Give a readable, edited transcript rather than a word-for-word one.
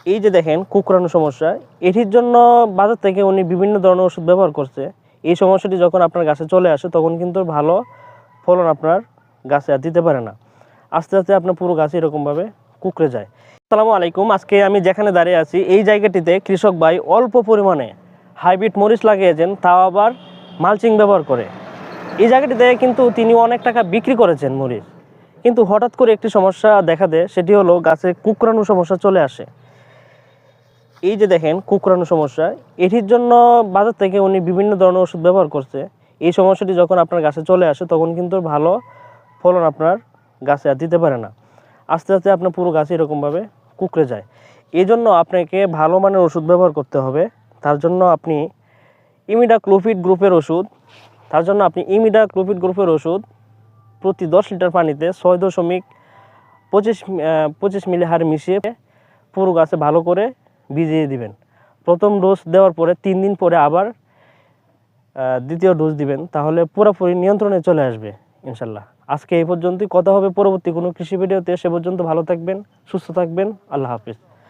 এই যে দেখেন কুকড়ানো সমস্যা, এটির জন্য বাজার থেকে উনি বিভিন্ন ধরনের ওষুধ ব্যবহার করছে। এই সমস্যাটি যখন আপনার গাছে চলে আসে তখন কিন্তু ভালো ফলন আপনার গাছে আর দিতে পারে না। আস্তে আস্তে আপনার পুরো গাছ এরকমভাবে কুকড়ে যায়। আসসালামু আলাইকুম। আজকে আমি যেখানে দাঁড়িয়ে আছি এই জায়গাটিতে কৃষক ভাই অল্প পরিমাণে হাইব্রিড মরিচ লাগিয়েছেন, তাও আবার মালচিং ব্যবহার করে। এই জায়গাটিতে কিন্তু তিনি অনেক টাকা বিক্রি করেছেন মরিচ, কিন্তু হঠাৎ করে একটি সমস্যা দেখা দেয়, সেটি হলো গাছে কুকড়ানো সমস্যা চলে আসে। এই যে দেখেন কুকড়ানো সমস্যা, এটির জন্য বাজার থেকে উনি বিভিন্ন ধরনের ওষুধ ব্যবহার করছে। এই সমস্যাটি যখন আপনার গাছে চলে আসে তখন কিন্তু ভালো ফলন আপনার গাছে আর দিতে পারে না। আস্তে আস্তে আপনার পুরো গাছ এরকমভাবে কুকড়ে যায়। এই জন্য আপনাকে ভালো মানের ওষুধ ব্যবহার করতে হবে। তার জন্য আপনি ইমিডাক্লোপিড গ্রুপের ওষুধ প্রতি 10 লিটার পানিতে 6.25 মিলি হারে মিশিয়ে পুরো গাছে ভালো করে ভিজিয়ে দিবেন। প্রথম ডোজ দেওয়ার পরে 3 দিন পরে আবার দ্বিতীয় ডোজ দিবেন, তাহলে পুরোপুরি নিয়ন্ত্রণে চলে আসবে ইনশাল্লাহ। আজকে এই পর্যন্তই, কথা হবে পরবর্তী কোনো কৃষি ভিডিওতে। সে পর্যন্ত ভালো থাকবেন, সুস্থ থাকবেন। আল্লাহ হাফিজ।